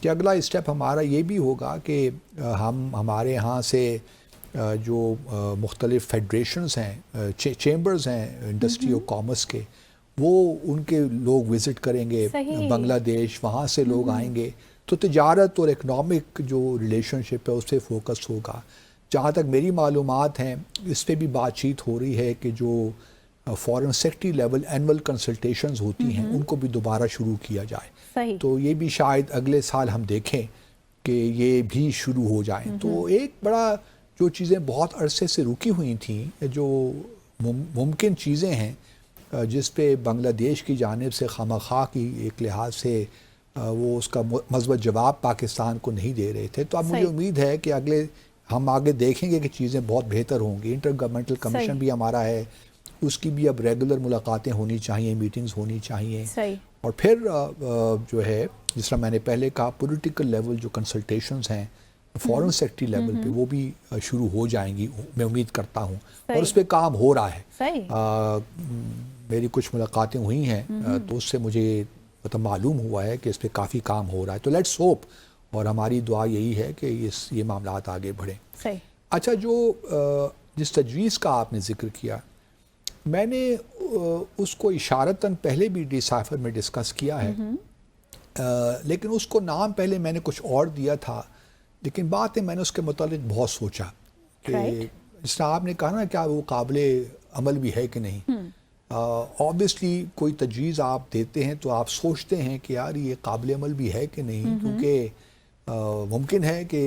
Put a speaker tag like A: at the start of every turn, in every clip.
A: کہ اگلا اسٹیپ ہمارا یہ بھی ہوگا کہ ہم ہمارے ہاں سے جو مختلف فیڈریشنز ہیں، چیمبرز ہیں انڈسٹری اور کامرس کے، وہ ان کے لوگ وزٹ کریں گے بنگلہ دیش، وہاں سے لوگ آئیں گے، تو تجارت اور اکنامک جو ریلیشن شپ ہے اس پہ فوکس ہوگا. جہاں تک میری معلومات ہیں اس پہ بھی بات چیت ہو رہی ہے کہ جو foreign secretary level annual consultations ہوتی ہیں ان کو بھی دوبارہ شروع کیا جائے. تو یہ بھی شاید اگلے سال ہم دیکھیں کہ یہ بھی شروع ہو جائیں. تو ایک بڑا جو چیزیں بہت عرصے سے رکی ہوئی تھیں، جو ممکن چیزیں ہیں جس پہ بنگلہ دیش کی جانب سے خواہ کی ایک لحاظ سے وہ اس کا مثبت جواب پاکستان کو نہیں دے رہے تھے، تو اب مجھے امید ہے کہ ہم آگے دیکھیں گے کہ چیزیں بہت بہتر ہوں گی. انٹر گورنمنٹل کمیشن بھی ہمارا ہے، اس کی بھی اب ریگولر ملاقاتیں ہونی چاہیے، میٹنگز ہونی چاہیے. اور پھر جو ہے جس طرح میں نے پہلے کہا پولیٹیکل لیول جو کنسلٹیشنز ہیں فارن سیکٹری لیول پہ وہ بھی شروع ہو جائیں گی، میں امید کرتا ہوں. اور اس پہ کام ہو رہا ہے. میری کچھ ملاقاتیں ہوئی ہیں تو اس سے مجھے معلوم ہوا ہے کہ اس پہ کافی کام ہو رہا ہے. تو لیٹس ہوپ، اور ہماری دعا یہی ہے کہ یہ معاملات آگے بڑھیں. اچھا، جس تجویز کا آپ نے ذکر کیا، میں نے اس کو اشارتاً پہلے بھی ڈیسائفر میں ڈسکس کیا ہے، لیکن اس کو نام پہلے میں نے کچھ اور دیا تھا، لیکن بات ہے میں نے اس کے متعلق بہت سوچا کہ جس طرح آپ نے کہا نا کیا وہ قابل عمل بھی ہے کہ نہیں. آبویسلی کوئی تجویز آپ دیتے ہیں تو آپ سوچتے ہیں کہ یار یہ قابل عمل بھی ہے کہ نہیں، کیونکہ ممکن ہے کہ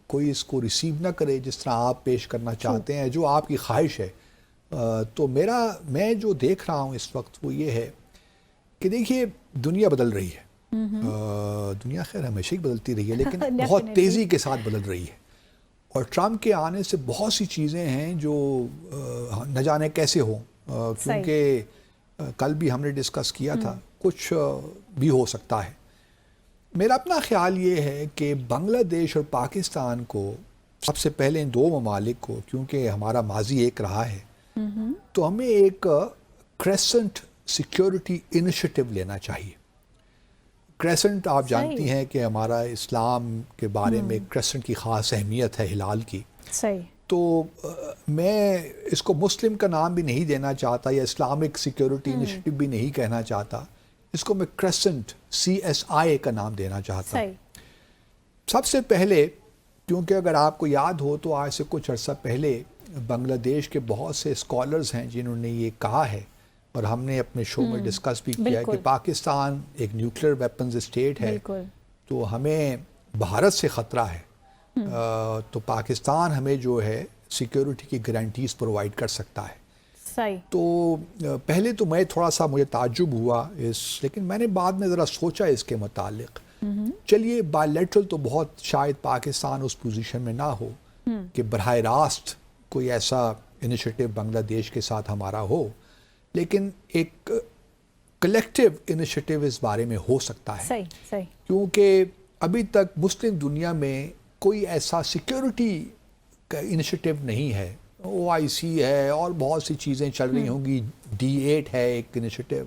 A: کوئی اس کو ریسیو نہ کرے جس طرح آپ پیش کرنا چاہتے ہیں، جو آپ کی خواہش ہے. تو میں جو دیکھ رہا ہوں اس وقت وہ یہ ہے کہ دیکھیے دنیا بدل رہی ہے. دنیا خیر ہمیشہ ہی بدلتی رہی ہے، لیکن بہت تیزی کے ساتھ بدل رہی ہے. اور ٹرمپ کے آنے سے بہت سی چیزیں ہیں جو نہ جانے کیسے ہوں، کیونکہ کل بھی ہم نے ڈسکس کیا تھا کچھ بھی ہو سکتا ہے. میرا اپنا خیال یہ ہے کہ بنگلہ دیش اور پاکستان کو سب سے پہلے ان دو ممالک کو، کیونکہ ہمارا ماضی ایک رہا ہے، تو ہمیں ایک کریسنٹ سیکیورٹی انیشیٹو لینا چاہیے. کریسنٹ آپ جانتی ہیں کہ ہمارا اسلام کے بارے میں کریسنٹ کی خاص اہمیت ہے، ہلال کی. تو میں اس کو مسلم کا نام بھی نہیں دینا چاہتا یا اسلامک سیکیورٹی انیشیٹو بھی نہیں کہنا چاہتا، اس کو میں کریسنٹ CSI کا نام دینا چاہتا ہوں. سب سے پہلے کیونکہ اگر آپ کو یاد ہو تو آج سے کچھ عرصہ پہلے بنگلہ دیش کے بہت سے اسکالرز ہیں جنہوں نے یہ کہا ہے، اور ہم نے اپنے شو میں ڈسکس بھی کیا ہے کہ پاکستان ایک نیوکلیر ویپنز اسٹیٹ ہے، تو ہمیں بھارت سے خطرہ ہے. تو پاکستان ہمیں جو ہے سیکیورٹی کی گارنٹیز پرووائڈ کر سکتا ہے. تو پہلے تو تھوڑا سا مجھے تعجب ہوا لیکن میں نے بعد میں ذرا سوچا اس کے متعلق. چلیے بائی لیٹرل تو بہت شاید پاکستان اس پوزیشن میں نہ ہو کہ براہ راست کوئی ایسا انیشیٹو بنگلہ دیش کے ساتھ ہمارا ہو، لیکن ایک کلیکٹیو انیشیٹو اس بارے میں ہو سکتا ہے. کیونکہ ابھی تک مسلم دنیا میں کوئی ایسا سیکیورٹی کا انیشیٹو نہیں ہے. OIC ہے اور بہت سی چیزیں چل رہی ہوں گی، D8 ہے ایک انیشیٹو،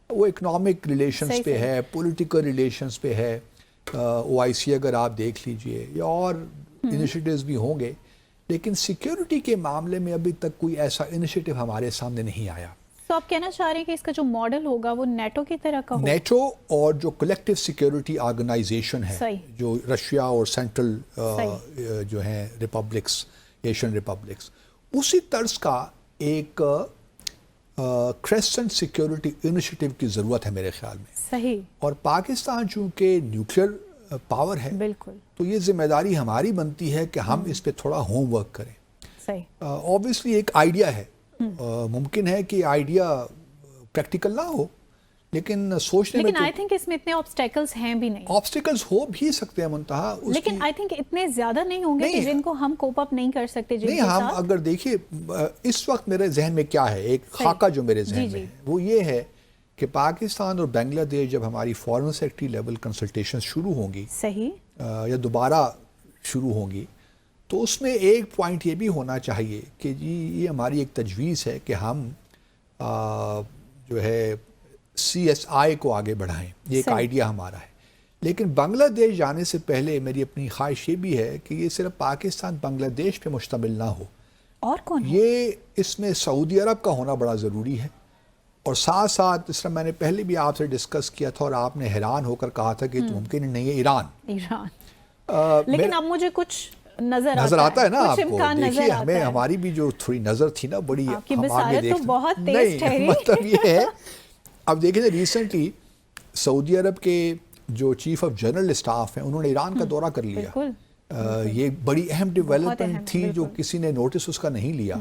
A: وہ اکنامک ریلیشنز پہ ہے، پولیٹیکل ریلیشنز پہ ہے. OIC اگر آپ دیکھ لیجئے یا اور انیشیٹوز بھی ہوں گے، لیکن سیکیورٹی کے معاملے میں ابھی تک کوئی ایسا انیشیٹو ہمارے سامنے نہیں آیا.
B: تو آپ کہنا چاہ رہے ہیں کہ اس کا جو ماڈل ہوگا وہ نیٹو کی طرح کا ہوگا؟ نیٹو
A: اور جو کلیکٹیو سیکیورٹی آرگنائزیشن ہے، جو رشیا اور سینٹرل جو ہیں ریپبلکس، ایشین ریپبلکس، اسی طرز کا ایک کریسنٹ سیکیورٹی انیشیٹو کی ضرورت ہے میرے خیال میں.
B: صحیح.
A: اور پاکستان چونکہ نیوکلیئر پاور ہے، بالکل، تو یہ ذمہ داری ہماری بنتی ہے کہ ہم اس پہ تھوڑا ہوم ورک کریں. صحیح. اوبویسلی ایک آئیڈیا ہے، ممکن ہے کہ آئیڈیا پریکٹیکل نہ ہو، لیکن سوچنے میں،
B: لیکن آئی تھنک اس میں اتنے آبسٹیکلز ہیں بھی نہیں.
A: آبسٹیکلز ہو بھی سکتے ہیں منتہا،
B: لیکن آئی تھنک اتنے زیادہ نہیں ہوں گے کہ جن کو ہم کوپ اپ نہیں کر سکتے.
A: نہیں، ہم اگر دیکھیے اس وقت میرے ذہن میں کیا ہے، ایک خاکہ جو میرے ذہن میں ہے وہ یہ ہے کہ پاکستان اور بنگلہ دیش جب ہماری فارن سیکٹری لیول کنسلٹیشن شروع ہوں گی، صحیح، یا دوبارہ شروع ہوں گی، تو اس میں ایک پوائنٹ یہ بھی ہونا چاہیے کہ جی یہ ہماری ایک تجویز ہے کہ ہم جو ہے CSI کو آگے بڑھائیں. یہ ایک آئیڈیا ہمارا ہے، لیکن بنگلہ دیش جانے سے پہلے میری اپنی خواہش یہ بھی ہے کہ یہ صرف پاکستان بنگلہ دیش پہ مشتمل نہ ہو.
B: اور کون ہے؟
A: یہ اس میں سعودی عرب کا ہونا بڑا ضروری ہے، اور ساتھ ساتھ اس طرح میں نے پہلے بھی آپ سے ڈسکس کیا تھا اور آپ نے حیران ہو کر کہا تھا کہ تو ممکن نہیں ہے ایران.
B: لیکن اب مجھے کچھ
A: نظر آتا ہے نا آپ کو. دیکھیے
B: ہمیں
A: ہماری بھی جو تھوڑی نظر تھی نا بڑی
B: ہم آگے دیکھتے بہت تیز ٹھہری.
A: مطلب یہ ہے اب دیکھیں ریسنٹلی سعودی عرب کے جو چیف آف جنرل اسٹاف ہیں انہوں نے ایران کا دورہ کر لیا. یہ بڑی اہم ڈیولپمنٹ تھی جو کسی نے نوٹس اس کا نہیں لیا.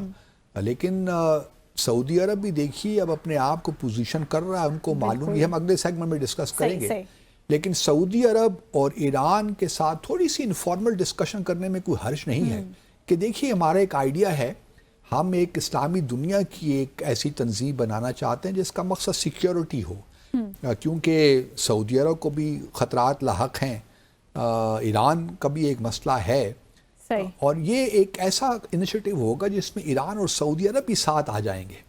A: لیکن سعودی عرب بھی دیکھیے اب اپنے آپ کو پوزیشن کر رہا ہے، ان کو معلوم ہے، ہم اگلے سیگمنٹ میں ڈسکس کریں گے. لیکن سعودی عرب اور ایران کے ساتھ تھوڑی سی انفارمل ڈسکشن کرنے میں کوئی حرج نہیں ہے کہ دیکھیے ہمارا ایک آئیڈیا ہے، ہم ایک اسلامی دنیا کی ایک ایسی تنظیم بنانا چاہتے ہیں جس کا مقصد سیکیورٹی ہو، کیونکہ سعودی عرب کو بھی خطرات لاحق ہیں، ایران کا بھی ایک مسئلہ ہے، اور یہ ایک ایسا انیشیٹو ہوگا جس میں ایران اور سعودی عرب بھی ساتھ آ جائیں گے،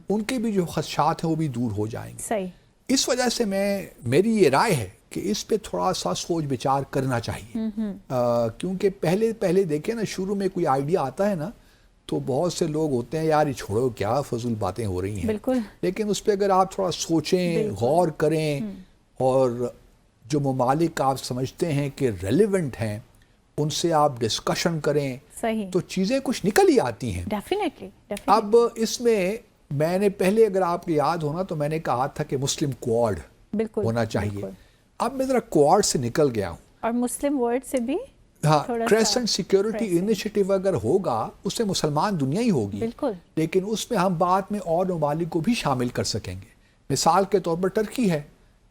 A: ان کے بھی جو خدشات ہیں وہ بھی دور ہو جائیں گے. اس وجہ سے میری یہ رائے ہے کہ اس پہ تھوڑا سا سوچ بچار کرنا چاہیے، کیونکہ پہلے دیکھیں نا شروع میں کوئی آئیڈیا آتا ہے نا تو بہت سے لوگ ہوتے ہیں یار یہ چھوڑو کیا فضول باتیں ہو رہی ہیں، لیکن اس پہ اگر آپ تھوڑا سوچیں، غور کریں، اور جو ممالک آپ سمجھتے ہیں کہ ریلیونٹ ہیں ان سے آپ ڈسکشن کریں تو چیزیں کچھ نکل ہی آتی ہیں. اب اس میں نے پہلے اگر آپ کو یاد ہونا تو میں نے کہا تھا کہ مسلم کوارڈ ہونا چاہیے. اب میں ذرا کوارڈ سے نکل گیا ہوں
B: اور مسلم ورڈ سے بھی،
A: ہاں، کریسنٹ سیکیورٹی انیشیٹو اگر ہوگا اس سے مسلمان دنیا ہی ہوگی، لیکن اس میں ہم بعد میں اور ممالک کو بھی شامل کر سکیں گے. مثال کے طور پر ٹرکی ہے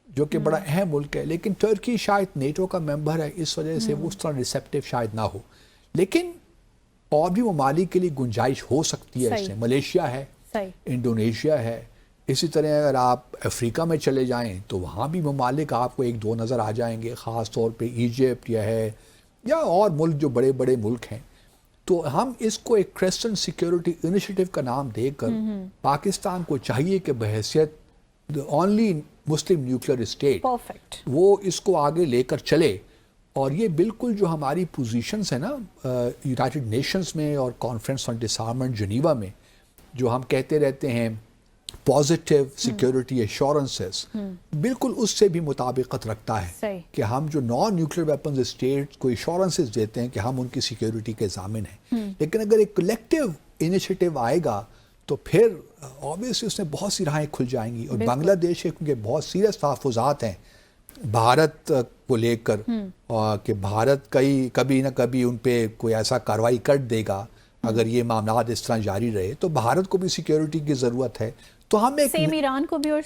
A: جو کہ بڑا اہم ملک ہے، لیکن ٹرکی شاید نیٹو کا ممبر ہے، اس وجہ سے وہ اس طرح ریسیپٹیو شاید نہ ہو، لیکن اور بھی ممالک کے لیے گنجائش ہو سکتی ہے. اس سے ملیشیا ہے، انڈونیشیا ہے، اسی طرح اگر آپ افریقہ میں چلے جائیں تو وہاں بھی ممالک آپ کو ایک دو نظر آ جائیں گے، خاص طور پہ ایجپٹ یا اور ملک جو بڑے بڑے ملک ہیں. تو ہم اس کو ایک کریسنٹ سیکیورٹی انیشیٹو کا نام دے کر پاکستان کو چاہیے کہ بحیثیت اونلی مسلم نیوکلیئر اسٹیٹ وہ اس کو آگے لے کر چلے. اور یہ بالکل جو ہماری پوزیشنز ہیں نا یونائٹڈ نیشنز میں اور کانفرنس آن ڈس آرمنٹ جنیوا میں جو ہم کہتے رہتے ہیں پازیٹیو سیکیورٹی ایشورنسز، بالکل اس سے بھی مطابقت رکھتا ہے کہ ہم جو نان نیوکلیئر ویپنز اسٹیٹس کو ایشورنسز دیتے ہیں کہ ہم ان کی سیکیورٹی کے ضامن ہیں. لیکن اگر ایک کلیکٹیو انیشیٹو آئے گا تو پھر obviously اس میں بہت سی راہیں کھل جائیں گی. اور بنگلہ دیش کیونکہ بہت سیریس تحفظات ہیں بھارت کو لے کر کہ بھارت کبھی نہ کبھی ان پہ کوئی ایسا کارروائی کر دے گا اگر یہ معاملات اس طرح جاری رہے، تو بھارت کو بھی سیکیورٹی کی ضرورت ہے. تو ہم ایک
B: ایران کو بھی
A: اور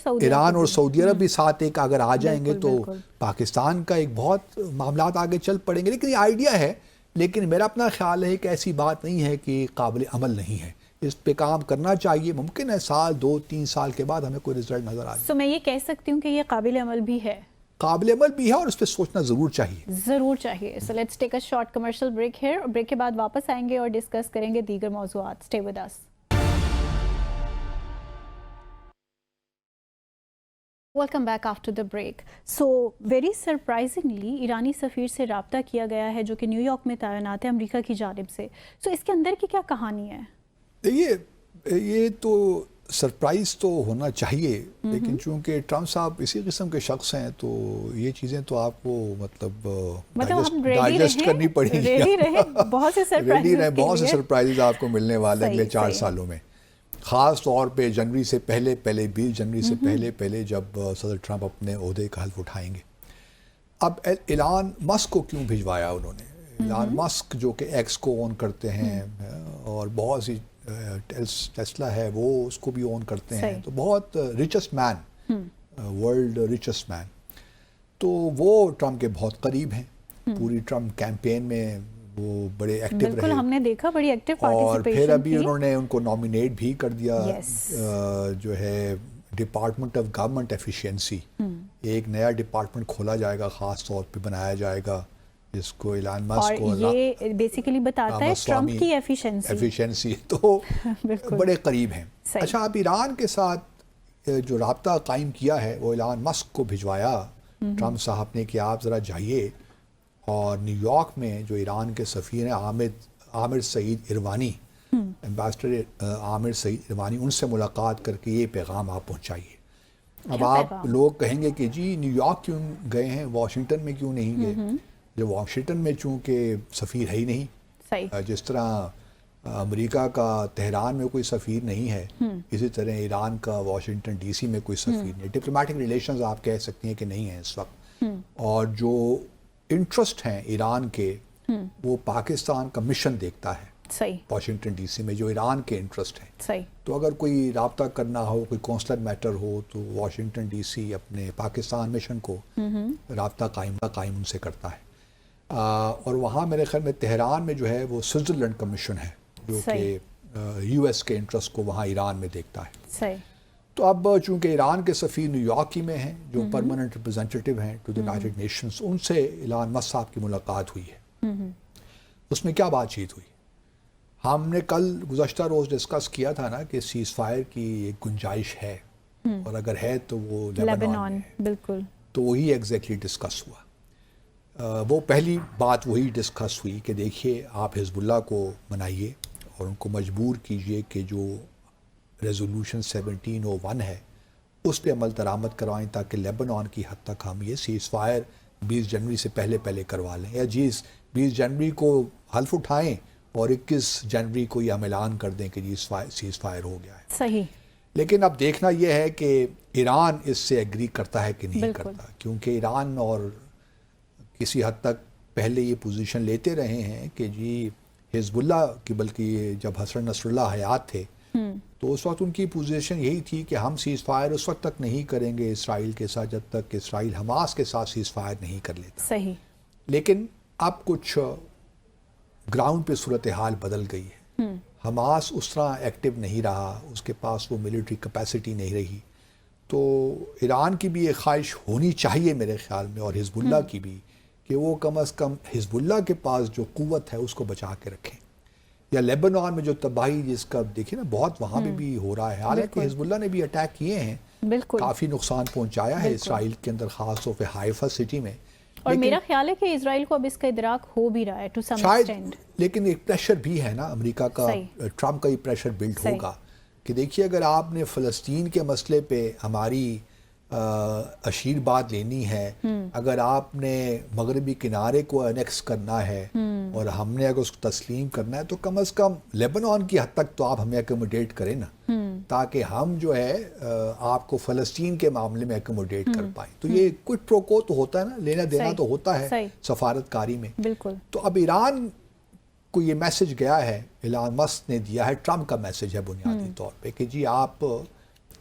A: سعودی عرب بھی ساتھ ایک اگر آ جائیں گے تو پاکستان کا ایک بہت معاملات آگے چل پڑیں گے. لیکن یہ آئیڈیا ہے، لیکن میرا اپنا خیال ہے کہ ایسی بات نہیں ہے کہ قابل عمل نہیں ہے، اس پہ کام کرنا چاہیے. ممکن ہے 2-3 سال کے بعد ہمیں کوئی رزلٹ نظر آ جائے.
B: تو میں یہ کہہ سکتی ہوں کہ یہ قابل عمل بھی ہے،
A: اور اس پہ سوچنا ضرور چاہیے.
B: So let's take a short commercial break here. Break کے بعد واپس آئیں گے اور ڈسکس کریں گے دیگر موضوعات. Stay with us. Welcome back after the break. So very surprisingly ایرانی سفیر سے رابطہ کیا گیا ہے جو کہ نیو یارک میں تعینات ہے امریکہ کی جانب سے. So اس کے اندر کی کیا کہانی ہے؟
A: یہ تو سرپرائز تو ہونا چاہیے، لیکن چونکہ ٹرمپ صاحب اسی قسم کے شخص ہیں تو یہ چیزیں تو آپ کو مطلب ڈائجسٹ کرنی پڑیں گی.
B: بہت سے
A: سرپرائز آپ کو ملنے والے اگلے 4 سالوں میں، خاص طور پہ جنوری سے پہلے 20 جنوری سے پہلے جب صدر ٹرمپ اپنے عہدے کا حلف اٹھائیں گے. اب ایلان مسک کو کیوں بھجوایا انہوں نے؟ ایلان مسک جو کہ ایکس کو اون کرتے ہیں اور بہت سی ٹیسلا ہے وہ اس کو بھی اون کرتے ہیں، تو بہت richest man, world richest man, تو وہ ٹرمپ کے بہت قریب ہیں. پوری ٹرمپ کیمپین میں وہ بڑے ایکٹیو رہے،
B: ہم نے دیکھا بڑی ایکٹیو
A: اور پھر ابھی انہوں نے ان کو نامینیٹ بھی کر دیا جو ہے ڈپارٹمنٹ آف گورنمنٹ ایفیشینسی. ایک نیا ڈپارٹمنٹ کھولا جائے گا، خاص طور پہ بنایا جائے گا جس کو ایلان مسک کو،
B: یہ بیسیکلی بتاتا ہے ٹرمپ کی ایفیشنسی،
A: تو بڑے قریب ہیں. اچھا، اب ایران کے ساتھ جو رابطہ قائم کیا ہے وہ ایلان مسک کو بھجوایا ٹرمپ صاحب نے کہ آپ ذرا جائیے اور نیو یارک میں جو ایران کے سفیر ہیں عامر سعید اروانی، ایمبیسڈر عامر سعید اروانی، ان سے ملاقات کر کے یہ پیغام آپ پہنچائیے۔ اب آپ لوگ کہیں گے کہ جی نیو یارک کیوں گئے ہیں، واشنگٹن میں کیوں نہیں گئے؟ جو واشنگٹن میں چونکہ سفیر ہے ہی نہیں، جس طرح امریکہ کا تہران میں کوئی سفیر نہیں ہے، اسی طرح ایران کا واشنگٹن ڈی سی میں کوئی سفیر نہیں۔ ڈپلومیٹک ریلیشنز آپ کہہ سکتی ہیں کہ نہیں ہیں اس وقت، اور جو انٹرسٹ ہیں ایران کے وہ پاکستان کا مشن دیکھتا ہے واشنگٹن ڈی سی میں، جو ایران کے انٹرسٹ ہیں۔ تو اگر کوئی رابطہ کرنا ہو، کوئی کونسلر میٹر ہو، تو واشنگٹن ڈی سی اپنے پاکستان مشن کو رابطہ قائم ان سے کرتا ہے، اور وہاں میرے خیال میں تہران میں جو ہے وہ سوئٹزرلینڈ کا مشن ہے جو کہ یو ایس کے انٹرسٹ کو وہاں ایران میں دیکھتا ہے۔ تو اب چونکہ ایران کے سفیر نیو یارک ہی میں ہیں، جو پرماننٹ ریپرزینٹیٹیو ہیں ٹو دی یونائیٹڈ نیشنز، ان سے ایلان مسک صاحب کی ملاقات ہوئی ہے۔ اس میں کیا بات چیت ہوئی؟ ہم نے کل گزشتہ روز ڈسکس کیا تھا نا کہ سیز فائر کی ایک گنجائش ہے، اور اگر ہے تو وہ لیبنان میں ہے،
B: بالکل،
A: تو وہی ایگزیکٹلی ڈسکس ہوا۔ وہ پہلی بات وہی ڈسکس ہوئی کہ دیکھیے آپ حزب اللہ کو منائیے اور ان کو مجبور کیجئے کہ جو ریزولوشن 1701 ہے اس پہ عمل درآمد کروائیں، تاکہ لیبنان کی حد تک ہم یہ سیز فائر 20 جنوری سے پہلے کروا لیں، یا 20 جنوری کو حلف اٹھائیں اور 21 جنوری کو یہ ہم اعلان کر دیں کہ سیز فائر ہو گیا ہے۔
B: صحیح۔
A: لیکن اب دیکھنا یہ ہے کہ ایران اس سے ایگری کرتا ہے کہ نہیں کرتا، کیونکہ ایران اور کسی حد تک پہلے یہ پوزیشن لیتے رہے ہیں کہ جی حزب اللہ کی، بلکہ جب حسن نصر اللہ حیات تھے تو اس وقت ان کی پوزیشن یہی تھی کہ ہم سیز فائر اس وقت تک نہیں کریں گے اسرائیل کے ساتھ جب تک کہ اسرائیل حماس کے ساتھ سیز فائر نہیں کر لیتا۔
B: صحیح۔
A: لیکن اب کچھ گراؤنڈ پہ صورتحال بدل گئی ہے، حماس اس طرح ایکٹیو نہیں رہا، اس کے پاس وہ ملٹری کیپیسٹی نہیں رہی، تو ایران کی بھی ایک خواہش ہونی چاہیے میرے خیال میں، اور حزب اللہ کی بھی، کہ وہ کم از کم حزب اللہ کے پاس جو قوت ہے اس کو بچا کے رکھیں، یا لیبنان میں جو تباہی جس کا دیکھیں نا بہت وہاں پہ بھی ہو رہا ہے، حالانکہ حزب اللہ نے بھی اٹیک کیے ہیں، کافی نقصان پہنچایا ہے اسرائیل کے اندر، خاص طور پہ حائفہ سٹی میں،
B: اور میرا خیال ہے کہ اسرائیل کو اب اس کا ادراک ہو بھی رہا ہے ٹو سم ایکسٹینٹ،
A: لیکن ایک پریشر بھی ہے نا امریکہ کا، ٹرمپ کا یہ پریشر بلڈ ہوگا کہ دیکھیے اگر آپ نے فلسطین کے مسئلے پہ ہماری اشیر بات لینی ہے، اگر آپ نے مغربی کنارے کو انیکس کرنا ہے اور ہم نے اگر اس کو تسلیم کرنا ہے، تو کم از کم لیبنان کی حد تک تو آپ ہمیں ایکوموڈیٹ کریں نا، تاکہ ہم جو ہے آپ کو فلسطین کے معاملے میں ایکوموڈیٹ کر پائیں۔ تو یہ کوئٹ پرو کو تو ہوتا ہے نا، لینا دینا تو ہوتا ہے سفارت کاری میں۔
B: بالکل۔
A: تو اب ایران کو یہ میسج گیا ہے، ایلان مسک نے دیا ہے، ٹرمپ کا میسج ہے بنیادی طور پہ، کہ جی آپ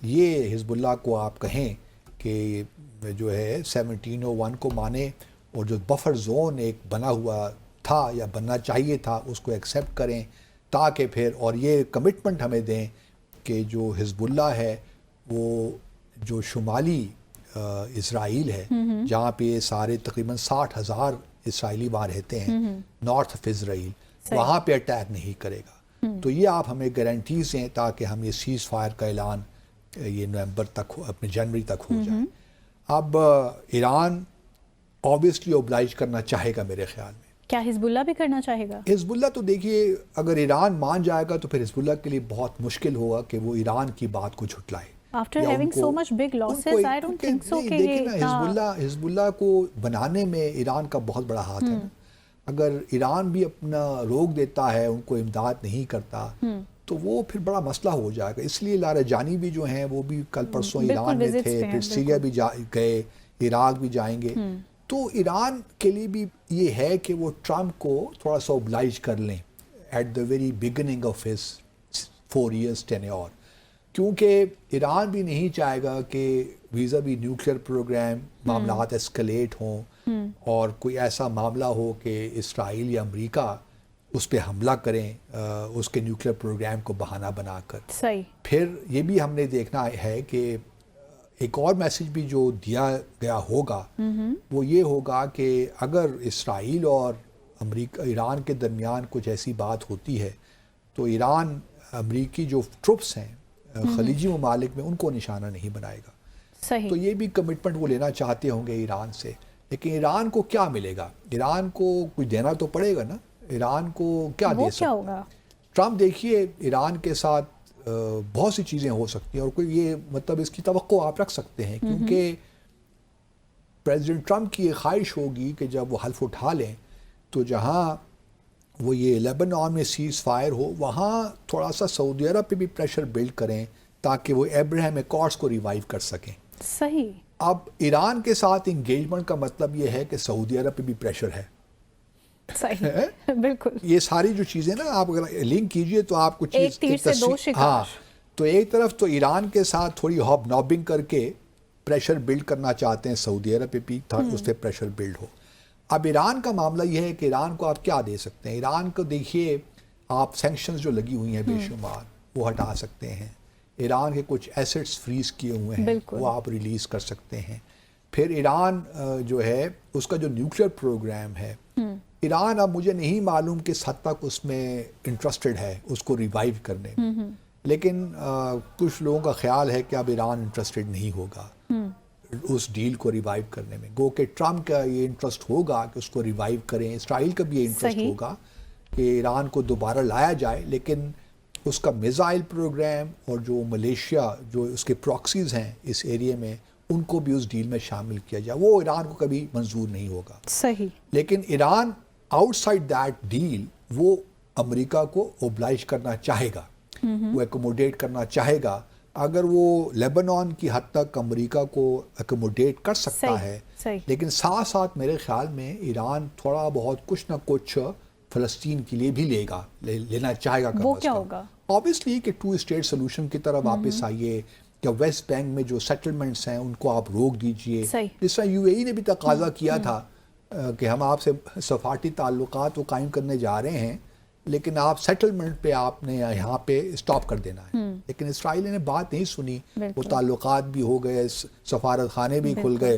A: یہ حزب اللہ کو آپ کہیں کہ جو ہے 1701 کو مانے، اور جو بفر زون ایک بنا ہوا تھا یا بننا چاہیے تھا اس کو ایکسیپٹ کریں، تاکہ پھر اور یہ کمٹمنٹ ہمیں دیں کہ جو حزب اللہ ہے وہ جو شمالی اسرائیل ہے جہاں پہ سارے تقریباً 60,000 اسرائیلی وہاں رہتے ہیں، نارتھ آف اسرائیل، وہاں پہ اٹیک نہیں کرے گا۔ تو یہ آپ ہمیں گارنٹیز دیں تاکہ ہم یہ سیز فائر کا اعلان یہ نومبر تک اپنے جنوری تک ہو جائے۔ اب ایران آبویسلی اوبلائج کرنا چاہے گا میرے خیال میں۔
B: کیا حزب اللہ بھی کرنا چاہے گا؟
A: حزب اللہ تو دیکھیے اگر ایران مان جائے گا تو پھر حزب اللہ کے لیے بہت مشکل ہوگا کہ وہ ایران کی بات کو جھٹلائے۔
B: After having so much big losses, I don't think so کہ
A: حزب اللہ کو بنانے میں ایران کا بہت بڑا ہاتھ ہے نا۔ اگر ایران بھی اپنا روک دیتا ہے، ان کو امداد نہیں کرتا، تو وہ پھر بڑا مسئلہ ہو جائے گا۔ اس لیے لاریجانی بھی جو ہیں وہ بھی کل پرسوں ایران میں تھے، پھر سیریا بھی گئے، عراق بھی جائیں گے۔ تو ایران کے لیے بھی یہ ہے کہ وہ ٹرمپ کو تھوڑا سا اوبلائج کر لیں at the very beginning of his 4 years tenure, کیونکہ ایران بھی نہیں چاہے گا کہ ویزا بھی نیوکلیئر پروگرام معاملات اسکلیٹ ہوں اور کوئی ایسا معاملہ ہو کہ اسرائیل یا امریکہ اس پہ حملہ کریں اس کے نیوکلیئر پروگرام کو بہانہ بنا کر۔
B: صحیح۔
A: پھر یہ بھی ہم نے دیکھنا ہے کہ ایک اور میسج بھی جو دیا گیا ہوگا وہ یہ ہوگا کہ اگر اسرائیل اور ایران کے درمیان کچھ ایسی بات ہوتی ہے تو ایران امریکی جو ٹروپس ہیں خلیجی ممالک میں ان کو نشانہ نہیں بنائے گا،
B: صحیح.
A: تو یہ بھی کمٹمنٹ وہ لینا چاہتے ہوں گے ایران سے. لیکن ایران کو کیا ملے گا؟ ایران کو کچھ دینا تو پڑے گا نا. ایران کو کیا دے سکتے
B: ہوگا؟
A: ٹرمپ دیکھیے ایران کے ساتھ بہت سی چیزیں ہو سکتی ہیں اور کوئی یہ مطلب اس کی توقع آپ رکھ سکتے ہیں کیونکہ پریزیڈنٹ ٹرمپ کی یہ خواہش ہوگی کہ جب وہ حلف اٹھا لیں تو جہاں وہ یہ لیبنان میں سیز فائر ہو وہاں تھوڑا سا سعودی عرب پہ بھی پریشر بلڈ کریں تاکہ وہ ابراہیم ایکارڈز کو ریوائیو کر سکیں.
B: صحیح.
A: اب ایران کے ساتھ انگیجمنٹ کا مطلب یہ ہے کہ سعودی عرب پہ بھی پریشر ہے.
B: صحیح بالکل.
A: یہ ساری جو چیزیں نا آپ اگر لنک کیجئے تو آپ کو
B: ایک تیر سے دو شکار.
A: ہاں تو ایک طرف تو ایران کے ساتھ تھوڑی ہاب نابنگ کر کے پریشر بلڈ کرنا چاہتے ہیں سعودی عرب پہ بھی اس پہ پریشر بلڈ ہو. اب ایران کا معاملہ یہ ہے کہ ایران کو آپ کیا دے سکتے ہیں؟ ایران کو دیکھیے آپ سینکشنز جو لگی ہوئی ہیں بے شمار وہ ہٹا سکتے ہیں. ایران کے کچھ ایسٹس فریز کیے ہوئے ہیں وہ آپ ریلیز کر سکتے ہیں. پھر ایران جو ہے اس کا جو نیوکلیئر پروگرام ہے ایران اب مجھے نہیں معلوم کس حد تک اس میں انٹرسٹڈ ہے اس کو ریوائیو کرنے میں. لیکن کچھ لوگوں کا خیال ہے کہ اب ایران انٹرسٹڈ نہیں ہوگا اس ڈیل کو ریوائیو کرنے میں. گو کہ ٹرمپ کا یہ انٹرسٹ ہوگا کہ اس کو ریوائیو کریں. اسرائیل کا بھی یہ انٹرسٹ ہوگا کہ ایران کو دوبارہ لایا جائے لیکن اس کا میزائل پروگرام اور جو ملیشیا جو اس کے پراکسیز ہیں اس ایریے میں ان کو بھی اس ڈیل میں شامل کیا جائے. وہ ایران کو کبھی منظور نہیں ہوگا.
B: صحیح.
A: لیکن Iran outside that deal وہ امریکہ کو اوبلائج کرنا چاہے گا وہ ایکوموڈیٹ کرنا چاہے گا. اگر وہ لیبنان کی حد تک امریکہ کو ایکوموڈیٹ کر سکتا ہے لیکن ساتھ ساتھ میرے خیال میں ایران تھوڑا بہت کچھ نہ کچھ فلسطین کے لیے بھی لینا چاہے گا.
B: وہ کیا ہوگا؟
A: obviously کہ 2 اسٹیٹ سولوشن کی طرف واپس آئیے کہ ویسٹ بینک میں جو سیٹلمنٹس ہیں ان کو آپ روک دیجئے. جس طرح UAE نے بھی تقاضا کیا تھا کہ ہم آپ سے سفارتی تعلقات وہ قائم کرنے جا رہے ہیں لیکن آپ سیٹلمنٹ پہ آپ نے یہاں پہ اسٹاپ کر دینا ہے. لیکن اسرائیل نے بات نہیں سنی. وہ تعلقات بھی ہو گئے سفارت خانے بھی کھل گئے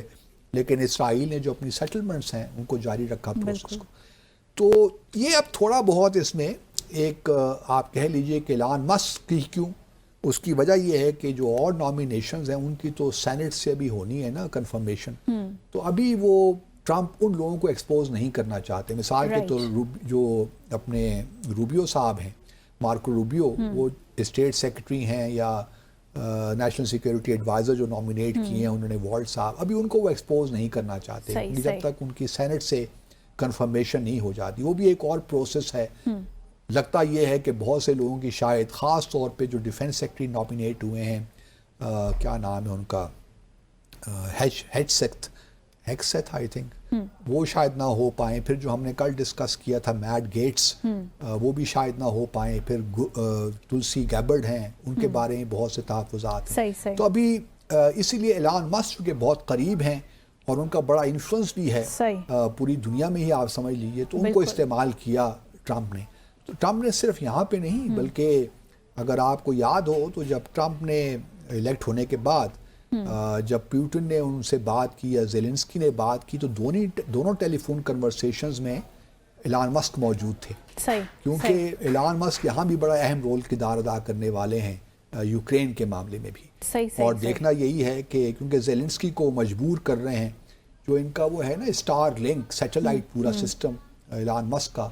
A: لیکن اسرائیل نے جو اپنی سیٹلمنٹس ہیں ان کو جاری رکھا پروسیس کو. تو یہ اب تھوڑا بہت اس میں ایک آپ کہہ لیجئے کہ ایلان مسک کی کیوں اس کی وجہ یہ ہے کہ جو اور نامینیشنز ہیں ان کی تو سینٹ سے بھی ہونی ہے نا کنفرمیشن. تو ابھی وہ ٹرمپ ان لوگوں کو ایکسپوز نہیں کرنا چاہتے. مثال کے طور جو اپنے روبیو صاحب ہیں مارکو روبیو وہ اسٹیٹ سیکرٹری ہیں یا نیشنل سیکیورٹی ایڈوائزر جو نامینیٹ کیے ہیں انہوں نے والٹ صاحب ابھی ان کو وہ ایکسپوز نہیں کرنا چاہتے جب تک ان کی سینٹ سے کنفرمیشن نہیں ہو جاتی. وہ بھی ایک اور پروسیس ہے. لگتا یہ ہے کہ بہت سے لوگوں کی شاید خاص طور پہ جو ڈیفنس سیکرٹری نامینیٹ ہوئے ہیں کیا نام ہے ان کا ہیکسیتھ آئی تھنک وہ شاید نہ ہو پائیں. پھر جو ہم نے کل ڈسکس کیا تھا میٹ گیٹس وہ بھی شاید نہ ہو پائیں. پھر تلسی گیبرڈ ہیں ان کے بارے میں بہت سے تحفظات ہیں. تو ابھی اسی لیے ایلان مسک کے بہت قریب ہیں اور ان کا بڑا انفلوئنس بھی ہے پوری دنیا میں ہی آپ سمجھ لیجیے. تو ان کو استعمال کیا ٹرمپ نے. تو ٹرمپ نے صرف یہاں پہ نہیں بلکہ اگر آپ کو یاد ہو تو جب ٹرمپ نے الیکٹ ہونے کے بعد جب پیوٹن نے ان سے بات کی یا زیلنسکی نے بات کی تو دونوں ٹیلی فون کنورسیشنز میں ایلان مسک موجود تھے. کیونکہ ایلان مسک یہاں بھی بڑا اہم رول کردار ادا کرنے والے ہیں یوکرین کے معاملے میں بھی. اور دیکھنا یہی ہے کہ کیونکہ زیلنسکی کو مجبور کر رہے ہیں جو ان کا وہ ہے نا اسٹار لنک سیٹلائٹ پورا سسٹم ایلان مسک کا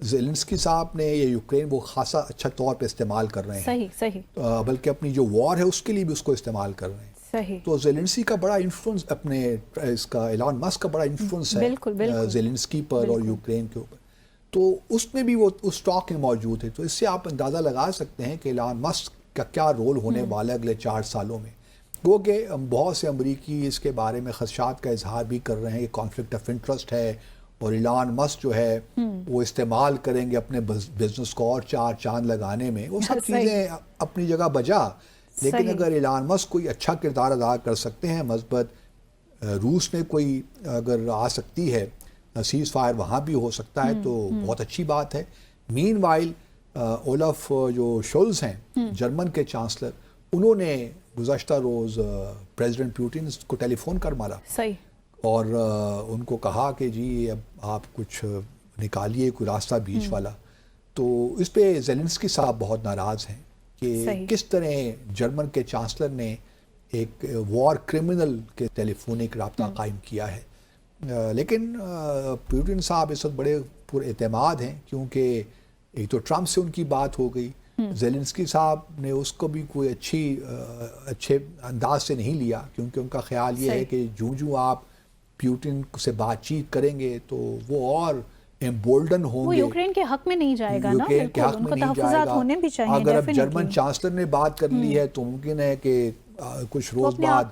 A: زیلنسکی صاحب نے یہ یوکرین وہ خاصا اچھا طور پہ استعمال کر رہے ہیں. بلکہ اپنی جو وار ہے اس کے لیے بھی اس کو استعمال کر رہے ہیں. تو زیلنسکی کا بڑا انفلوئنس اپنے اس کا ایلان مسک کا بڑا انفلوئنس ہے زیلنسکی پر اور یوکرین کے اوپر. تو اس میں بھی وہ اس ٹاک میں موجود ہے. تو اس سے آپ اندازہ لگا سکتے ہیں کہ ایلان مسک کا کیا رول ہونے والا ہے اگلے 4 سالوں میں. وہ کہ بہت سے امریکی اس کے بارے میں خدشات کا اظہار بھی کر رہے ہیں کہ کانفلکٹ آف انٹرسٹ ہے اور ایلان مسک جو ہے وہ استعمال کریں گے اپنے بزنس کو اور 4 چاند لگانے میں. وہ سب چیزیں اپنی جگہ بجا. لیکن اگر ایلان مسک کوئی اچھا کردار ادا کر سکتے ہیں مثبت روس میں کوئی اگر آ سکتی ہے سیز فائر وہاں بھی ہو سکتا ہے تو بہت اچھی بات ہے. مین وائل اولف جو شولز ہیں جرمن کے چانسلر انہوں نے گزشتہ روز پریزیڈنٹ پیوٹن کو ٹیلی فون کر مارا اور ان کو کہا کہ جی اب آپ کچھ نکالیے کوئی راستہ بیچ والا. تو اس پہ زیلنسکی صاحب بہت ناراض ہیں کہ کس طرح جرمن کے چانسلر نے ایک وار کرمنل کے ٹیلیفونک رابطہ قائم کیا ہے. لیکن پیوٹن صاحب اس وقت بڑے پر اعتماد ہیں کیونکہ ایک تو ٹرمپ سے ان کی بات ہو گئی, زیلنسکی صاحب نے اس کو بھی کوئی اچھے انداز سے نہیں لیا کیونکہ ان کا خیال یہ ہے کہ جو آپ پیوٹن سے بات چیت کریں گے تو وہ اور ایمبولڈن ہوں گے.
B: وہ یوکرین کے حق میں نہیں جائے گا نا,
A: یوکرین کے حق میں نہیں جائے گا.
B: ہونے بھی چاہیے.
A: اگر اب جرمن چانسلر نے بات کر لی ہے تو ممکن ہے کہ کچھ روز بعد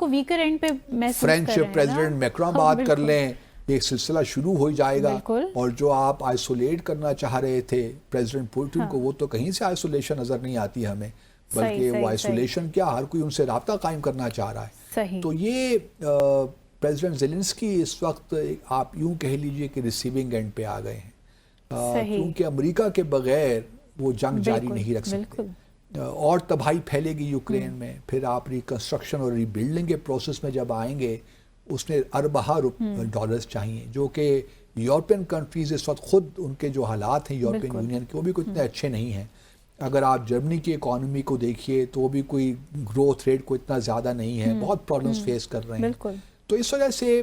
A: فرینچ پریزیڈنٹ میکرون بات کر لیں, ایک سلسلہ شروع ہو جائے گا. اور جو آپ آئسولیٹ کرنا چاہ رہے تھے پریزیڈنٹ پوٹن کو, وہ تو کہیں سے آئسولیشن نظر نہیں آتی ہمیں, بلکہ وہ آئسولیشن کیا, ہر کوئی ان سے رابطہ قائم کرنا چاہ رہا ہے. تو یہ پریزیڈنٹ زیلنسکی اس وقت آپ یوں کہہ لیجئے کہ ریسیونگ اینڈ پہ آ گئے ہیں, کیونکہ امریکہ کے بغیر وہ جنگ جاری نہیں رکھ سکتے. اور تباہی پھیلے گی یوکرین میں, پھر آپ ریکنسٹرکشن اور ری بلڈنگ کے پروسیس میں جب آئیں گے, اس نے اربہ ڈالرز چاہیے, جو کہ یورپین کنٹریز اس وقت خود ان کے جو حالات ہیں یورپین یونین کے, وہ بھی کوئی اتنے اچھے نہیں ہیں. اگر آپ جرمنی کی اکانومی کو دیکھیے تو وہ بھی کوئی گروتھ ریٹ کو اتنا زیادہ نہیں ہے, بہت پرابلمز فیس کر رہے ہیں. تو اس وجہ سے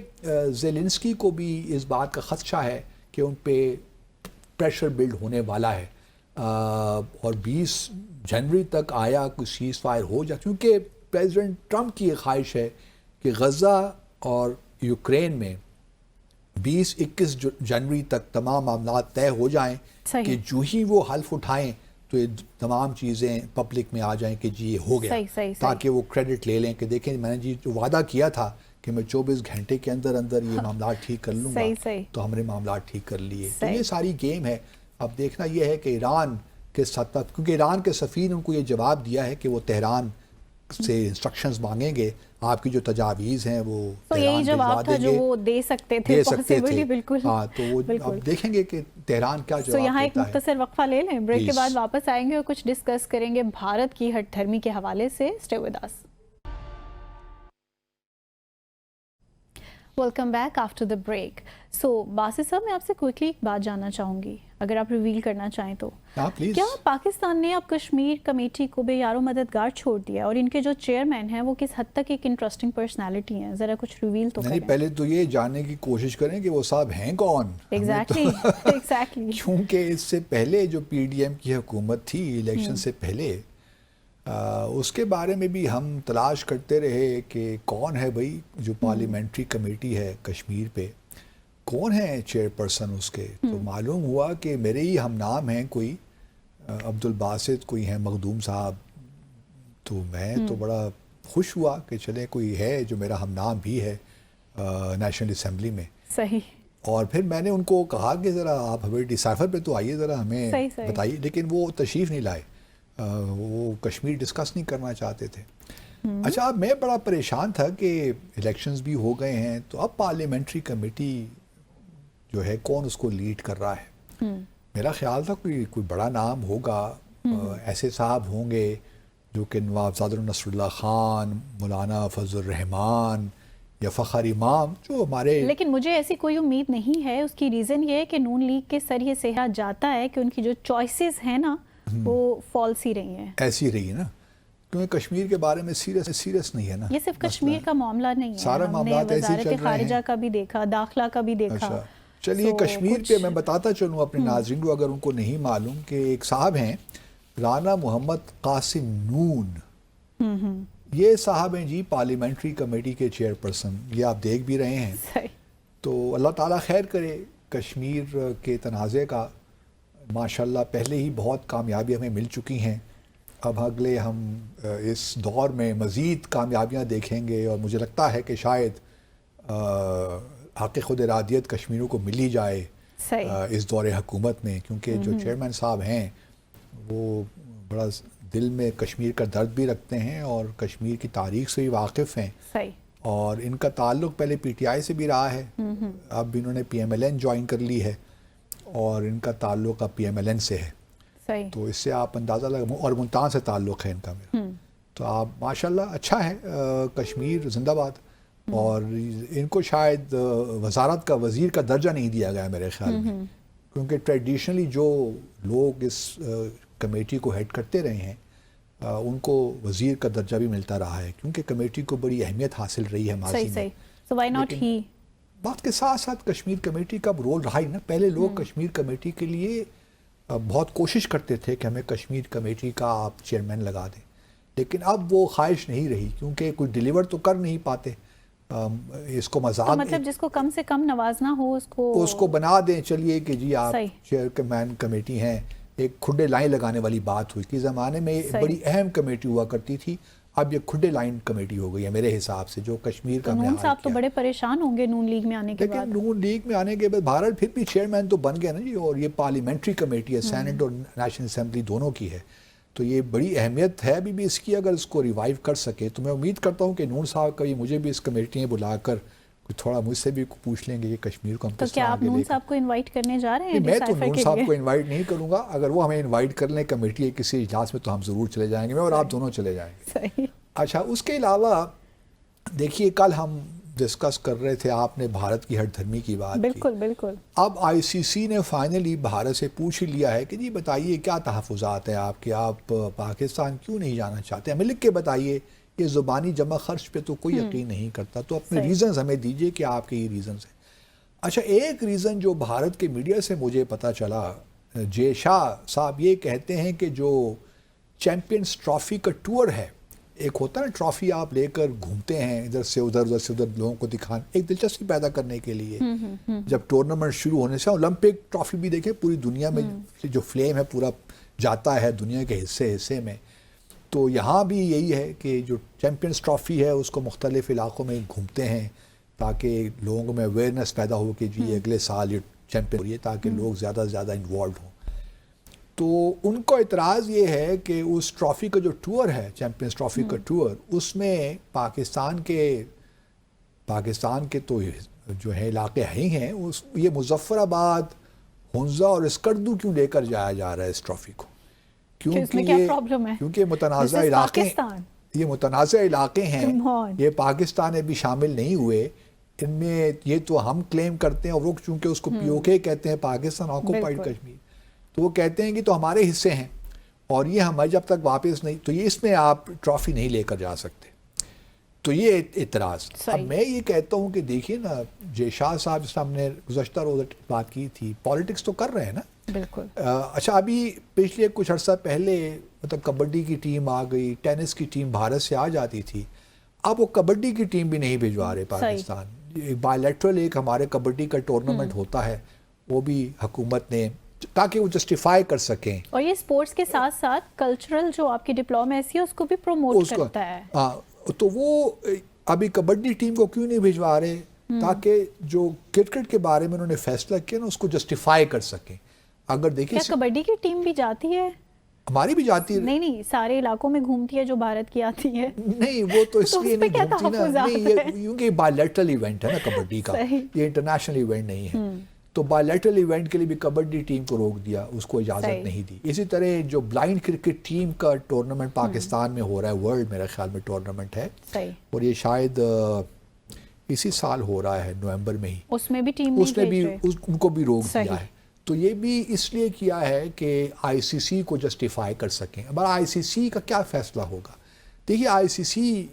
A: زیلنسکی کو بھی اس بات کا خدشہ ہے کہ ان پہ پریشر بلڈ ہونے والا ہے, اور 20 جنوری تک آیا کوئی سیز فائر ہو جائے, کیونکہ پریزیڈنٹ ٹرمپ کی یہ خواہش ہے کہ غزہ اور یوکرین میں 20-21 جنوری تک تمام معاملات طے ہو جائیں, کہ جو ہی وہ حلف اٹھائیں تو یہ تمام چیزیں پبلک میں آ جائیں کہ جی یہ ہو گیا, تاکہ وہ کریڈٹ لے لیں کہ دیکھیں میں نے جی جو وعدہ کیا تھا کہ میں 24 گھنٹے کے اندر یہ معاملات ٹھیک کر لوں گا, تو ہم نے معاملات ٹھیک کر لیے. تو یہ ساری گیم ہے. اب دیکھنا یہ ہے کہ ایران کے ساتھ, کیونکہ ایران کے سفیر نے ان کو یہ جواب دیا ہے کہ وہ تہران سے انسٹرکشنز مانگیں گے, آپ کی جو تجاویز ہیں وہ
B: یہی جواب تھا جو وہ دے سکتے تھے. بالکل.
A: ہاں, تو وہ اب دیکھیں گے کہ تہران کیا جواب دیتا ہے.
B: یہاں ایک مختصر وقفہ لے لیں, بریک کے بعد واپس آئیں گے اور کچھ ڈسکس کریں گے بھارت کی ہٹ دھرمی کے حوالے سے. Stay with us. Welcome back after the break. Basit صاحب, میں آپ سے کوئکلی ایک بات جاننا چاہوں گی, اگر آپ ریویل کرنا چاہیں تو. کیا پاکستان نے اب کشمیر کمیٹی کو بے یار و مددگار چھوڑ دیا, اور ان کے جو چیئرمین ہیں وہ کس حد تک ایک انٹرسٹنگ پرسنالٹی ہیں, ذرا کچھ ریویل تو کریں.
A: پہلے تو یہ جاننے کی کوشش کریں کہ وہ صاحب ہیں کون.
B: ایگزیکٹلی.
A: کیونکہ اس سے پہلے جو پی ڈی ایم کی حکومت تھی الیکشن سے پہلے, اس کے بارے میں بھی ہم تلاش کرتے رہے کہ کون ہے بھائی جو پارلیمنٹری کمیٹی ہے کشمیر پہ, کون ہے چیئر پرسن اس کے. تو معلوم ہوا کہ میرے ہی ہم نام ہیں, کوئی عبدالباسط, کوئی ہیں مخدوم صاحب. تو میں تو بڑا خوش ہوا کہ چلے کوئی ہے جو میرا ہم نام بھی ہے نیشنل اسمبلی میں.
B: صحیح.
A: اور پھر میں نے ان کو کہا کہ ذرا آپ ہمیں ڈیسائفر پہ تو آئیے, ذرا ہمیں بتائیے, لیکن وہ تشریف نہیں لائے, وہ کشمیر ڈسکس نہیں کرنا چاہتے تھے. اچھا, اب میں بڑا پریشان تھا کہ الیکشنز بھی ہو گئے ہیں, تو اب پارلیمنٹری کمیٹی جو ہے کون اس کو لیڈ کر رہا ہے. میرا خیال تھا کوئی بڑا نام ہوگا, ایسے صاحب ہوں گے جو کہ نواب نصر اللہ خان, مولانا فضل الرحمان یا فخر امام, جو ہمارے.
B: لیکن مجھے ایسی کوئی امید نہیں ہے. اس کی ریزن یہ ہے کہ نون لیگ کے سر یہ سہرا جاتا ہے کہ ان کی جو چوائسیز ہیں نا وہ فالس ہی رہی ہیں, ایسی
A: رہی ہے نا, کیونکہ کشمیر کے بارے میں سیریس نہیں ہے نا.
B: یہ صرف کشمیر کا معاملہ نہیں ہے,
A: سارا معاملات ایسے چل رہے ہیں.
B: وزارت خارجہ کا بھی دیکھا, داخلہ کا بھی دیکھا.
A: چلیے کشمیر پہ میں بتاتا چلوں اپنے ناظرین کو اگر ان کو نہیں معلوم, کہ ایک صاحب ہیں رانا محمد قاسم نون, یہ صاحب ہیں جی پارلیمنٹری کمیٹی کے چیئر پرسن, یہ آپ دیکھ بھی رہے ہیں. تو اللہ تعالیٰ خیر کرے. کشمیر کے تنازع کا ماشاءاللہ پہلے ہی بہت کامیابی ہمیں مل چکی ہیں, اب اگلے ہم اس دور میں مزید کامیابیاں دیکھیں گے, اور مجھے لگتا ہے کہ شاید حق خود ارادیت کشمیروں کو مل ہی جائے اس دور حکومت میں, کیونکہ جو چیئرمین صاحب ہیں وہ بڑا دل میں کشمیر کا درد بھی رکھتے ہیں اور کشمیر کی تاریخ سے بھی واقف ہیں. اور ان کا تعلق پہلے پی ٹی آئی سے بھی رہا ہے, اب انہوں نے P M L N join کر لی ہے, اور ان کا تعلق اب پی ایم ایل این سے ہے. تو اس سے آپ اندازہ لگا, اور ملتان سے تعلق ہے ان کا میرا. تو آپ ماشاءاللہ اچھا ہے, کشمیر زندہ باد. اور ان کو شاید وزارت کا وزیر کا درجہ نہیں دیا گیا میرے خیال میں, کیونکہ ٹریڈیشنلی جو لوگ اس کمیٹی کو ہیڈ کرتے رہے ہیں ان کو وزیر کا درجہ بھی ملتا رہا ہے کیونکہ کمیٹی کو بڑی اہمیت حاصل رہی ہے ماضی میں.
B: So why not he?
A: بات کے ساتھ ساتھ کشمیر کمیٹی کا رول رہا ہی نا. پہلے لوگ کشمیر کمیٹی کے لیے بہت کوشش کرتے تھے کہ ہمیں کشمیر کمیٹی کا آپ چیئرمین لگا دیں, لیکن اب وہ خواہش نہیں رہی کیونکہ کوئی ڈیلیور تو کر نہیں پاتے. اس کو مزاق,
B: مطلب جس کو کم سے کم نوازنا ہو اس کو
A: بنا دیں. چلیے کہ جی آپ چیئرمین کمیٹی ہیں. ایک کھڈے لائن لگانے والی بات ہوئی کہ زمانے میں بڑی اہم کمیٹی ہوا کرتی تھی, اب یہ کھڈے لائن کمیٹی ہو گئی ہے میرے حساب سے, جو کشمیر کا
B: نون صاحب تو بڑے پریشان ہوں گے نون لیگ میں آنے کے بعد.
A: لیکن نون لیگ میں آنے کے بعد بھارت پھر بھی چیئرمین تو بن گیا نا جی, اور یہ پارلیمنٹری کمیٹی ہے, سینٹ اور نیشنل اسمبلی دونوں کی ہے, تو یہ بڑی اہمیت ہے ابھی بھی اس کی. اگر اس کو ریوائیو کر سکے تو میں امید کرتا ہوں کہ نون صاحب کبھی مجھے بھی اس کمیٹی میں بلا کر تھوڑا مجھ سے بھی پوچھ لیں گے کہ کشمیر کو ہم
B: تو کیا آپ نون صاحب کو انوائٹ کرنے جا رہے ہیں؟
A: میں تو نون صاحب کو انوائٹ نہیں کروں گا. اگر وہ ہمیں انوائٹ کر لیں کمیٹی کسی اجلاس میں تو ہم ضرور چلے جائیں گے, میں اور آپ دونوں چلے جائیں گے. اچھا, اس کے علاوہ دیکھیے کل ہم ڈسکس کر رہے تھے, آپ نے بھارت کی ہٹ دھرمی کی بات کی.
B: بالکل بالکل.
A: اب آئی سی سی نے فائنلی بھارت سے پوچھ ہی لیا ہے کہ جی بتائیے کیا تحفظات ہیں آپ کے, آپ پاکستان کیوں نہیں جانا چاہتے, ہمیں لکھ کے بتائیے. یہ زبانی جمع خرچ پہ تو کوئی یقین نہیں کرتا, تو اپنے ریزنز ہمیں دیجئے کہ آپ کے یہ ریزنز ہیں. اچھا, ایک ریزن جو بھارت کے میڈیا سے مجھے پتہ چلا, جے شاہ صاحب یہ کہتے ہیں کہ جو چیمپئنز ٹرافی کا ٹور ہے, ایک ہوتا ہے نا ٹرافی آپ لے کر گھومتے ہیں ادھر سے ادھر لوگوں کو دکھانے, ایک دلچسپی پیدا کرنے کے لیے. جب ٹورنامنٹ شروع ہونے سے, اولمپک ٹرافی بھی دیکھیں پوری دنیا میں جو فلیم ہے پورا جاتا ہے دنیا کے حصے میں, تو یہاں بھی یہی ہے کہ جو چیمپئنز ٹرافی ہے اس کو مختلف علاقوں میں گھومتے ہیں تاکہ لوگوں میں اویئرنیس پیدا ہو کہ جی اگلے سال یہ چیمپئن ہو رہی ہے, تاکہ لوگ زیادہ سے زیادہ انوالوڈ ہوں. تو ان کو اعتراض یہ ہے کہ اس ٹرافی کا جو ٹور ہے, چیمپئنز ٹرافی کا ٹور, اس میں پاکستان کے تو جو ہے علاقے ہیں, یہ مظفر آباد, ہنزا اور اسکردو کیوں لے کر جایا جا رہا ہے اس ٹرافی کو, کیونکہ متنازع علاقے ہیں, یہ پاکستان ابھی شامل نہیں ہوئے ان میں. یہ تو ہم کلیم کرتے ہیں, اور وہ چونکہ اس کو پی او کے کہتے ہیں, پاکستان آکوپائیڈ کشمیر, تو وہ کہتے ہیں کہ تو ہمارے حصے ہیں اور یہ ہمیں جب تک واپس نہیں, تو یہ اس میں آپ ٹرافی نہیں لے کر جا سکتے. تو یہ اعتراض. اب میں یہ کہتا ہوں کہ دیکھیے نا, جے شاہ صاحب جس ہم نے گزشتہ روز بات کی تھی, پالیٹکس تو کر رہے ہیں نا.
B: بالکل.
A: اچھا, ابھی پچھلے کچھ عرصہ پہلے مطلب کبڈی کی ٹیم آ گئی, ٹینس کی ٹیم بھارت سے آ جاتی تھی, اب وہ کبڈی کی ٹیم بھی نہیں بھجوا رہے پاکستان. بائی لیٹرل ایک ہمارے کبڈی کا ٹورنامنٹ ہوتا ہے, وہ بھی حکومت نے, تاکہ وہ جسٹیفائی کر سکیں.
B: اور یہ سپورٹس کے ساتھ ساتھ کلچرل جو آپ کی ڈپلومیسی ہے اس کو بھی پروموٹ کرتا ہے.
A: تو وہ ابھی کبڈی ٹیم کو کیوں نہیں بھجوا رہے, تاکہ جو کرکٹ کے بارے میں انہوں نے فیصلہ کیا نا اس کو جسٹیفائی کر سکیں. اگر دیکھیں
B: کیا کبڈی کی ٹیم بھی جاتی ہے؟
A: ہماری بھی جاتی ہے.
B: نہیں, سارے علاقوں میں گھومتی ہے جو بھارت کی آتی ہے. نہیں,
A: وہ تو اس لیے نہیں گھومتی نا, نہیں, کیونکہ بائی لیٹرل ایونٹ ہے نا کبڈی کا, یہ انٹرنیشنل ایونٹ نہیں ہے. تو بائی لیٹرل ایونٹ کے لیے بھی کبڈی ٹیم کو روک دیا, اس کو اجازت نہیں دی. اسی طرح جو بلائنڈ کرکٹ ٹیم کا ٹورنامنٹ پاکستان میں ہو رہا ہے, ورلڈ میرے خیال میں ٹورنامنٹ ہے, اور یہ شاید اسی سال ہو رہا ہے نومبر میں ہی,
B: اس میں بھی ٹیم
A: ان کو بھی روک دیا ہے. تو یہ بھی اس لیے کیا ہے کہ آئی سی سی کو جسٹیفائی کر سکیں. اب آئی سی سی کا کیا فیصلہ ہوگا؟ دیکھیے, آئی سی سی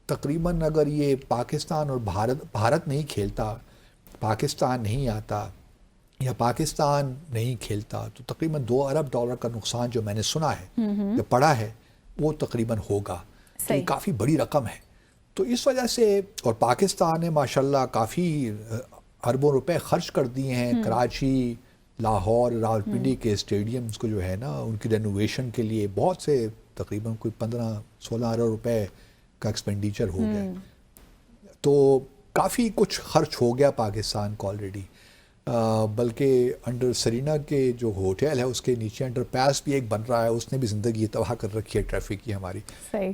A: تقریباً اگر یہ پاکستان اور بھارت نہیں کھیلتا, پاکستان نہیں آتا یا پاکستان نہیں کھیلتا, تو تقریباً $2 ارب کا نقصان جو میں نے سنا ہے یا پڑھا ہے وہ تقریباً ہوگا. تو یہ کافی بڑی رقم ہے. تو اس وجہ سے, اور پاکستان نے ماشاءاللہ کافی اربوں روپے خرچ کر دیے ہیں کراچی, لاہور, راولپنڈی کے اسٹیڈیمز کو جو ہے نا ان کی رینوویشن کے لیے بہت سے تقریباً کوئی 15-16 ارب روپے کا ایکسپینڈیچر ہو گیا. تو کافی کچھ خرچ ہو گیا پاکستان کو آلریڈی. بلکہ انڈر سرینا کے جو ہوٹل ہے اس کے نیچے انڈر پاس بھی ایک بن رہا ہے, اس نے بھی زندگی تباہ کر رکھی ہے ٹریفک کی ہماری.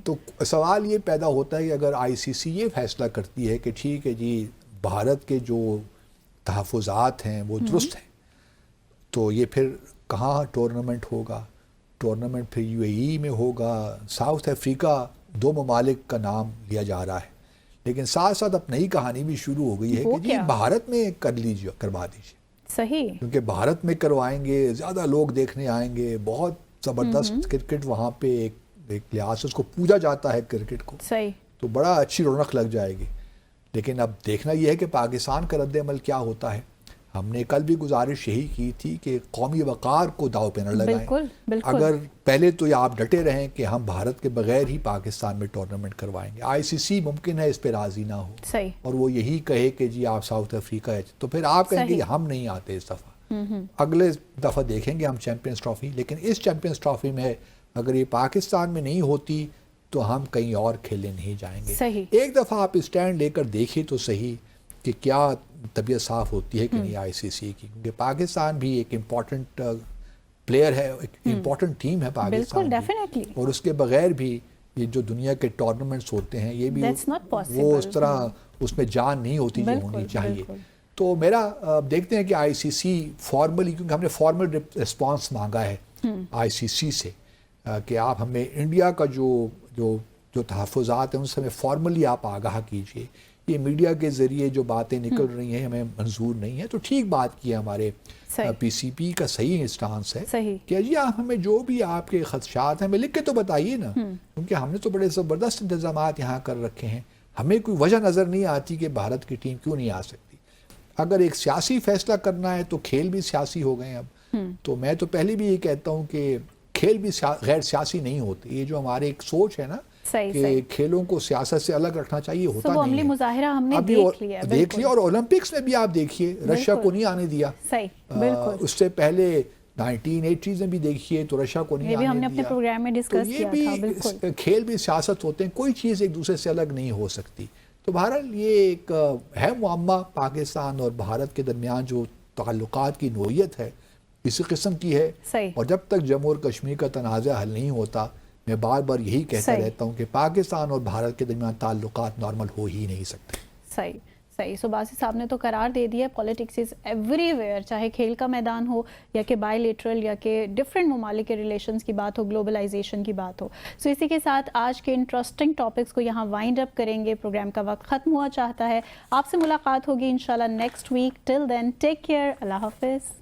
A: تو سوال یہ پیدا ہوتا ہے کہ اگر آئی سی سی یہ فیصلہ کرتی ہے کہ ٹھیک ہے جی بھارت کے جو تحفظات ہیں وہ درست ہیں, تو یہ پھر کہاں ٹورنامنٹ ہوگا؟ ٹورنامنٹ پھر یو اے ای میں ہوگا. ساؤتھ افریقہ 2 ممالک کا نام لیا جا رہا ہے, لیکن ساتھ ساتھ اب نئی کہانی بھی شروع ہو گئی ہے کہ جی بھارت میں کروا دیجیے.
B: صحیح,
A: کیونکہ بھارت میں کروائیں گے, زیادہ لوگ دیکھنے آئیں گے, بہت زبردست کرکٹ وہاں پہ ایک ایک لحاظ سے اس کو پوجا جاتا ہے کرکٹ کو،
B: صحیح،
A: تو بڑا اچھی رونق لگ جائے گی. لیکن اب دیکھنا یہ ہے کہ پاکستان کا رد عمل کیا ہوتا ہے. ہم نے کل بھی گزارش یہی کی تھی کہ قومی وقار کو داؤ پہ نہ لگائیں.
B: بالکل بالکل.
A: اگر پہلے تو یہ آپ ڈٹے رہیں کہ ہم بھارت کے بغیر ہی پاکستان میں ٹورنامنٹ کروائیں گے، آئی سی سی ممکن ہے اس پہ راضی نہ ہو،
B: صحیح،
A: اور وہ یہی کہے کہ جی آپ ساؤتھ افریقہ ہے، تو پھر آپ کہیں گے ہم نہیں آتے اس دفعہ. اگلے دفعہ دیکھیں گے ہم چیمپئنز ٹرافی. لیکن اس چیمپئنز ٹرافی میں اگر یہ پاکستان میں نہیں ہوتی تو ہم کہیں اور کھیلنے نہیں جائیں گے. ایک دفعہ آپ اسٹینڈ لے کر دیکھیے تو صحیح کہ کیا طبیعت صاف ہوتی ہے کہ نہیں آئی سی سی کی، کیونکہ پاکستان بھی ایک امپورٹنٹ پلیئر ہے، ایک امپورٹنٹ ٹیم ہے پاکستان کی، اور اس کے بغیر بھی یہ جو دنیا کے ٹورنامنٹس ہوتے ہیں یہ بھی وہ اس طرح اس میں جان نہیں ہوتی جو ہونی چاہیے. تو میرا دیکھتے ہیں کہ آئی سی سی فارملی، کیونکہ ہم نے فارمل رسپانس مانگا ہے آئی سی سی سے کہ آپ ہمیں انڈیا کا جو تحفظات ہیں ان سے ہمیں فارملی آپ آگاہ کیجئے. یہ میڈیا کے ذریعے جو باتیں نکل رہی ہیں ہمیں منظور نہیں ہے. تو ٹھیک بات کی ہے ہمارے پی سی پی کا، صحیح اسٹانس ہے کہ جی آپ ہمیں جو بھی آپ کے خدشات ہیں ہمیں لکھ کے تو بتائیے نا، کیونکہ ہم نے تو بڑے زبردست انتظامات یہاں کر رکھے ہیں. ہمیں کوئی وجہ نظر نہیں آتی کہ بھارت کی ٹیم کیوں نہیں آ سکتی. اگر ایک سیاسی فیصلہ کرنا ہے تو کھیل بھی سیاسی ہو گئے اب. تو میں تو پہلے بھی یہ کہتا ہوں کہ کھیل بھی غیر سیاسی نہیں ہوتے. یہ جو ہمارے ایک سوچ ہے نا کہ کھیلوں کو سیاست سے الگ رکھنا چاہیے، ہوتا نہیں ہے.
B: مظاہرہ ہم نے
A: دیکھ لیا، اور اولمپکس میں بھی آپ دیکھیے رشیا کو نہیں آنے دیا. اس سے پہلے 1980s میں بھی دیکھیے تو رشیا کو نہیں آنے دیا. تو یہ بھی کھیل بھی سیاست ہوتے ہیں، کوئی چیز ایک دوسرے سے الگ نہیں ہو سکتی. تو بہرحال یہ ایک ہے معمہ پاکستان اور بھارت کے درمیان جو تعلقات کی نوعیت ہے اسی قسم کی ہے. اور جب تک جموں اور کشمیر کا تنازع حل نہیں ہوتا میں بار بار یہی کہتا رہتا ہوں کہ پاکستان اور بھارت کے درمیان تعلقات نارمل ہو ہی نہیں سکتے.
B: صحیح. سو باسی صاحب نے تو قرار دے دیا پالیٹکس از ایوری ویئر، چاہے کھیل کا میدان ہو یا کہ بائی لیٹرل یا کہ ڈفرینٹ ممالک کے ریلیشنز کی بات ہو، گلوبلائزیشن کی بات ہو. سو اسی کے ساتھ آج کے انٹرسٹنگ ٹاپکس کو یہاں وائنڈ اپ کریں گے. پروگرام کا وقت ختم ہوا چاہتا ہے. آپ سے ملاقات ہوگی انشاءاللہ نیکسٹ ویک. ٹل دین ٹیک کیئر. اللہ حافظ.